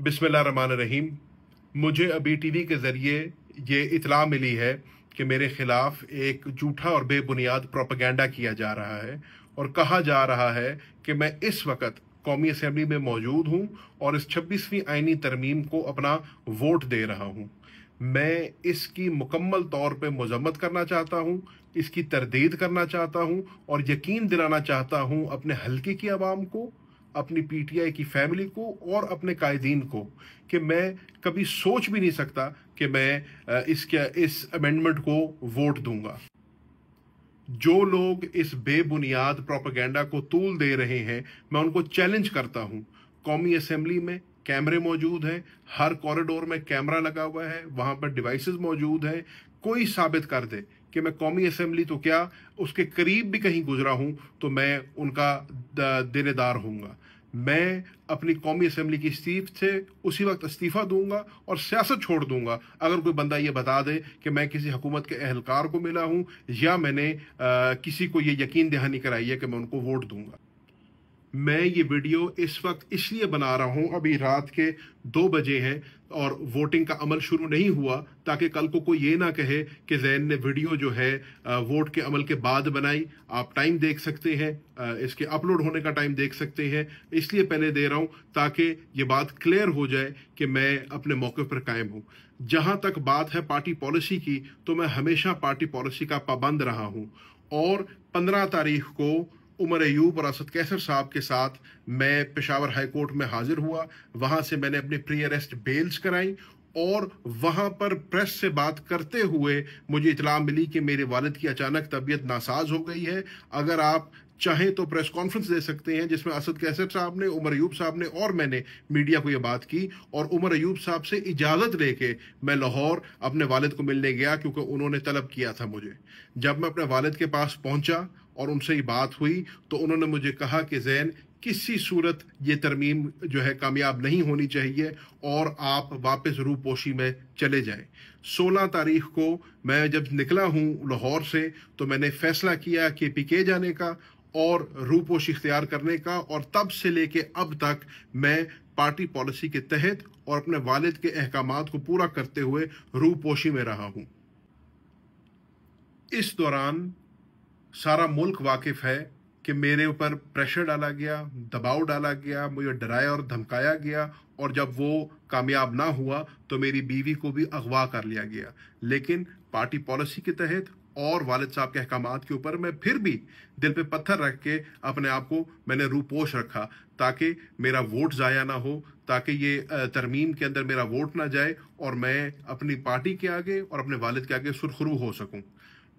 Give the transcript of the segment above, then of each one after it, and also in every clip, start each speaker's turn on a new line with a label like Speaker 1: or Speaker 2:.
Speaker 1: बिस्मिल्लाहिर्रहमानिर्रहीम। मुझे अभी टीवी के ज़रिए ये इत्तला मिली है कि मेरे ख़िलाफ़ एक झूठा और बेबुनियाद प्रोपेगेंडा किया जा रहा है और कहा जा रहा है कि मैं इस वक्त कौमी असम्बली में मौजूद हूँ और इस 26वीं आइनी तरमीम को अपना वोट दे रहा हूँ। मैं इसकी मुकम्मल तौर पे मज़म्मत करना चाहता हूँ, इसकी तरदीद करना चाहता हूँ और यकीन दिलाना चाहता हूँ अपने हल्के की आवाम को, अपनी पीटीआई की फैमिली को और अपने कायदीन को कि मैं कभी सोच भी नहीं सकता कि मैं इस अमेंडमेंट को वोट दूंगा। जो लोग इस बेबुनियाद प्रोपेगेंडा को तूल दे रहे हैं, मैं उनको चैलेंज करता हूं। कौमी असेंबली में कैमरे मौजूद हैं, हर कॉरिडोर में कैमरा लगा हुआ है, वहां पर डिवाइसेस मौजूद हैं। कोई साबित कर दे कि मैं कौमी असेंबली तो क्या उसके करीब भी कहीं गुजरा हूं तो मैं उनका देनेदार हूँगा। मैं अपनी कौमी असेंबली की सीट से उसी वक्त इस्तीफ़ा दूंगा और सियासत छोड़ दूंगा अगर कोई बंदा ये बता दे कि मैं किसी हुकूमत के अहलकार को मिला हूं या मैंने किसी को ये यकीन दहानी कराई है कि मैं उनको वोट दूंगा। मैं ये वीडियो इस वक्त इसलिए बना रहा हूं, अभी रात के 2 बजे हैं और वोटिंग का अमल शुरू नहीं हुआ, ताकि कल को कोई ये ना कहे कि ज़ैन ने वीडियो जो है वोट के अमल के बाद बनाई। आप टाइम देख सकते हैं, इसके अपलोड होने का टाइम देख सकते हैं। इसलिए पहले दे रहा हूं ताकि ये बात क्लियर हो जाए कि मैं अपने मौके पर कायम हूं। जहां तक बात है पार्टी पॉलिसी की, तो मैं हमेशा पार्टी पॉलिसी का पाबंद रहा हूं और 15 तारीख को उमर अयूब और असद कैसर साहब के साथ मैं पेशावर हाई कोर्ट में हाजिर हुआ। वहां से मैंने अपनी प्री अरेस्ट बेल्स कराई और वहां पर प्रेस से बात करते हुए मुझे इतला मिली कि मेरे वालिद की अचानक तबीयत नासाज हो गई है। अगर आप चाहें तो प्रेस कॉन्फ्रेंस दे सकते हैं जिसमें असद कैसर साहब ने, उमर अयूब साहब ने और मैंने मीडिया को यह बात की और उमर अयूब साहब से इजाज़त लेके मैं लाहौर अपने वालिद को मिलने गया, क्योंकि उन्होंने तलब किया था मुझे। जब मैं अपने वालिद के पास पहुंचा और उनसे ये बात हुई तो उन्होंने मुझे कहा कि ज़ैन, किसी सूरत ये तरमीम जो है कामयाब नहीं होनी चाहिए और आप वापस रूपोशी में चले जाएं। 16 तारीख को मैं जब निकला हूं लाहौर से तो मैंने फैसला किया कि पीके जाने का और रूपोशी इख्तियार करने का, और तब से लेके अब तक मैं पार्टी पॉलिसी के तहत और अपने वालिद के अहकामात को पूरा करते हुए रूपोशी में रहा हूं। इस दौरान सारा मुल्क वाकिफ है कि मेरे ऊपर प्रेशर डाला गया, दबाव डाला गया, मुझे डराया और धमकाया गया और जब वो कामयाब ना हुआ तो मेरी बीवी को भी अगवा कर लिया गया। लेकिन पार्टी पॉलिसी के तहत और वालिद साहब के अहकामात के ऊपर मैं फिर भी दिल पे पत्थर रख के अपने आप को मैंने रूपोश रखा ताकि मेरा वोट ज़ाया ना हो, ताकि ये तरमीम के अंदर मेरा वोट ना जाए और मैं अपनी पार्टी के आगे और अपने वालिद के आगे सुरखरू हो सकूं।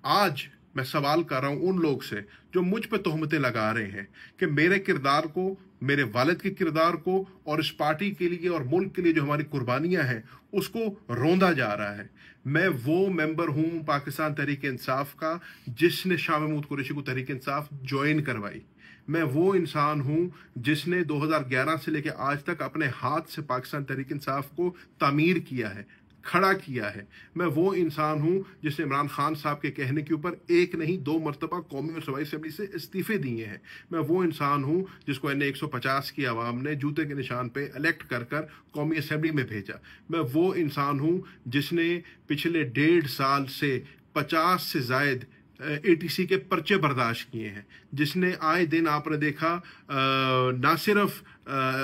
Speaker 1: आज मैं सवाल कर रहा हूं उन लोग से जो मुझ पे तोहमतें लगा रहे हैं कि मेरे किरदार को, मेरे वालिद के किरदार को और इस पार्टी के लिए और मुल्क के लिए जो हमारी कुर्बानियां हैं उसको रोंदा जा रहा है। मैं वो मेंबर हूं पाकिस्तान तहरीक इंसाफ का जिसने शाह महमूद कुरैशी को तहरीक इंसाफ ज्वाइन करवाई। मैं वो इंसान हूं जिसने 2011 से लेकर आज तक अपने हाथ से पाकिस्तान तहरीक इंसाफ को तामीर किया है, खड़ा किया है। मैं वो इंसान हूं जिसने इमरान खान साहब के कहने के ऊपर 1 नहीं 2 मरतबा कौमी और सूबाई असेंबली से इस्तीफे दिए हैं। मैं वो इंसान हूं जिसको NA 150 की आवाम ने जूते के निशान पे इलेक्ट कर कर कौमी असेंबली में भेजा। मैं वो इंसान हूं जिसने पिछले 1.5 साल से 50 से जायद ATC के पर्चे बर्दाश्त किए हैं, जिसने आए दिन आपने देखा ना सिर्फ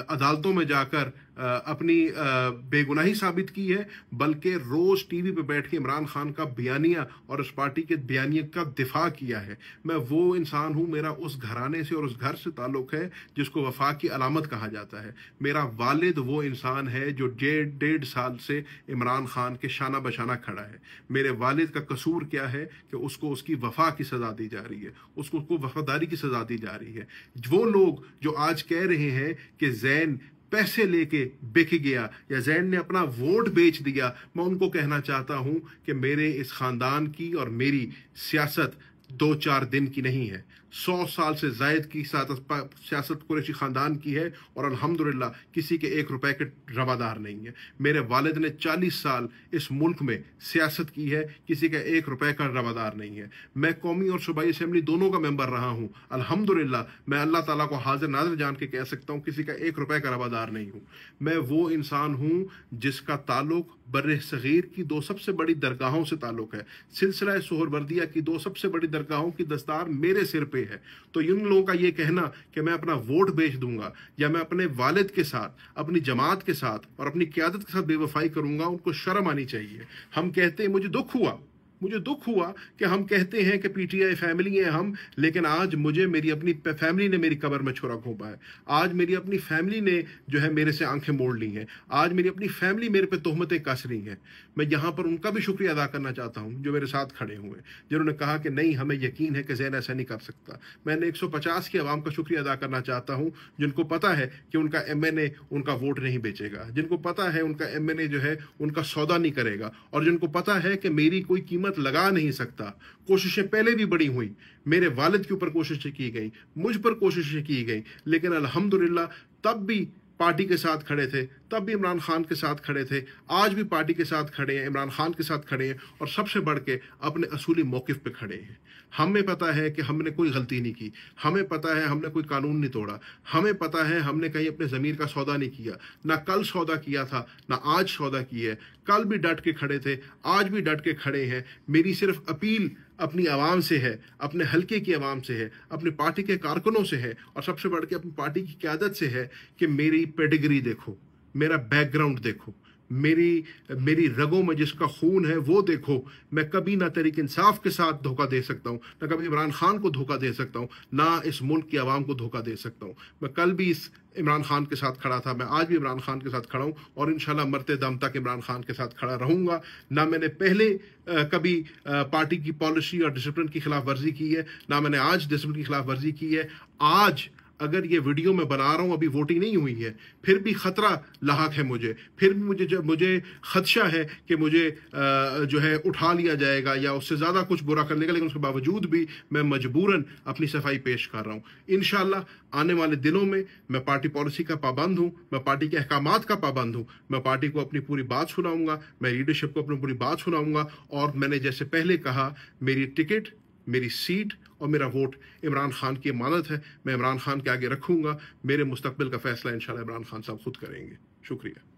Speaker 1: अदालतों में जाकर अपनी बेगुनाही साबित की है, बल्कि रोज टीवी पे बैठ के इमरान खान का बयानिया और उस पार्टी के बयानिया का दिफा किया है। मैं वो इंसान हूं, मेरा उस घराने से और उस घर से ताल्लुक है जिसको वफा की अलामत कहा जाता है। मेरा वालिद वो इंसान है जो 1.5 साल से इमरान खान के शाना बशाना खड़ा है। मेरे वालिद का कसूर क्या है कि उसको उसकी वफा की सजा दी जा रही है, उसको वफादारी की सजा दी जा रही है। वो लोग जो आज कह रहे हैं कि ज़ैन पैसे लेके बिक गया या ज़ैन ने अपना वोट बेच दिया, मैं उनको कहना चाहता हूं कि मेरे इस खानदान की और मेरी सियासत 2-4 दिन की नहीं है। 100 साल से जायद की सियासत कुरैशी ख़ानदान की है और अल्हम्दुलिल्लाह किसी के 1 रुपए के रवादार नहीं है। मेरे वालिद ने 40 साल इस मुल्क में सियासत की है, किसी का 1 रुपए का रवादार नहीं है। मैं कौमी और सूबाई असेंबली दोनों का मेंबर रहा हूँ। अल्हम्दुलिल्लाह मैं अल्लाह ताला को हाजिर नाज़िर जान के कह सकता हूँ किसी का 1 रुपए का रवादार नहीं हूँ। मैं वो इंसान हूँ जिसका ताल्लुक बर्रे सगीर की 2 सबसे बड़ी दरगाहों से ताल्लुक है। सिलसिला सोहरवर्दिया की 2 सबसे बड़ी दरगाहों की दस्तार मेरे सिर पे है। तो इन लोगों का ये कहना कि मैं अपना वोट बेच दूंगा या मैं अपने वालिद के साथ, अपनी जमात के साथ और अपनी क़यादत के साथ बेवफाई करूंगा, उनको शर्म आनी चाहिए। हम कहते हैं, मुझे दुख हुआ कि हम कहते हैं कि पीटीआई फैमिली है हम, लेकिन आज मुझे मेरी अपनी फैमिली ने मेरी कब्र में छुरा घोंपा है। आज मेरी अपनी फैमिली ने जो है मेरे से आंखें मोड़ ली हैं। आज मेरी अपनी फैमिली मेरे पे तोहमतें कस रही हैं। मैं यहाँ पर उनका भी शुक्रिया अदा करना चाहता हूँ जो मेरे साथ खड़े हुए, जिन्होंने कहा कि नहीं, हमें यकीन है कि ज़ैन ऐसा नहीं कर सकता। मैंने 150 की आवाम का शुक्रिया अदा करना चाहता हूँ जिनको पता है कि उनका MNA उनका वोट नहीं बेचेगा, जिनको पता है उनका MNA जो है उनका सौदा नहीं करेगा, और जिनको पता है कि मेरी कोई कीमत लगा नहीं सकता। कोशिशें पहले भी बड़ी हुई, मेरे वालिद के ऊपर कोशिशें की गई, मुझ पर कोशिशें की गई, लेकिन अल्हम्दुलिल्लाह तब भी पार्टी के साथ खड़े थे, तब भी इमरान खान के साथ खड़े थे, आज भी पार्टी के साथ खड़े हैं, इमरान खान के साथ खड़े हैं, और सबसे बढ़ के अपने असूली मौक़िफ़ पे खड़े हैं। हमें पता है कि हमने कोई गलती नहीं की, हमें पता है हमने कोई कानून नहीं तोड़ा, हमें पता है हमने कहीं अपने ज़मीर का सौदा नहीं किया, ना कल सौदा किया था ना आज सौदा किया है। कल भी डट के खड़े थे, आज भी डट के खड़े हैं। मेरी सिर्फ अपील अपनी आवाम से है, अपने हलके की आवाम से है, अपनी पार्टी के कारकुनों से है, और सबसे बढ़ के अपनी पार्टी की क़यादत से है कि मेरी पेडिग्री देखो, मेरा बैकग्राउंड देखो, मेरी रगों में जिसका खून है वो देखो। मैं कभी ना तहरीक इंसाफ के साथ धोखा दे सकता हूँ, ना कभी इमरान खान को धोखा दे सकता हूँ, ना इस मुल्क की आवाम को धोखा दे सकता हूँ। मैं कल भी इस इमरान खान के साथ खड़ा था, मैं आज भी इमरान खान के साथ खड़ा हूँ, और इंशाल्लाह मरते दम तक इमरान खान के साथ खड़ा रहूँगा। ना मैंने पहले कभी पार्टी की पॉलिसी और डिसिप्लिन की खिलाफ वर्जी की है, ना मैंने आज डिसिप्लिन की खिलाफ वर्जी की है। आज अगर ये वीडियो मैं बना रहा हूँ, अभी वोटिंग नहीं हुई है, फिर भी ख़तरा लाहक है मुझे, फिर भी मुझे खदशा है कि मुझे जो है उठा लिया जाएगा या उससे ज़्यादा कुछ बुरा कर लेगा, लेकिन उसके बावजूद भी मैं मजबूरन अपनी सफाई पेश कर रहा हूँ। इंशाल्लाह आने वाले दिनों में मैं पार्टी पॉलिसी का पाबंद हूँ, मैं पार्टी के अहकामात का पाबंद हूँ, मैं पार्टी को अपनी पूरी बात सुनाऊँगा, मैं लीडरशिप को अपनी पूरी बात सुनाऊँगा, और मैंने जैसे पहले कहा, मेरी टिकट, मेरी सीट और मेरा वोट इमरान खान की अमानत है। मैं इमरान खान के आगे रखूंगा। मेरे मुस्तकबिल का फैसला इंशाल्लाह इमरान खान साहब खुद करेंगे। शुक्रिया।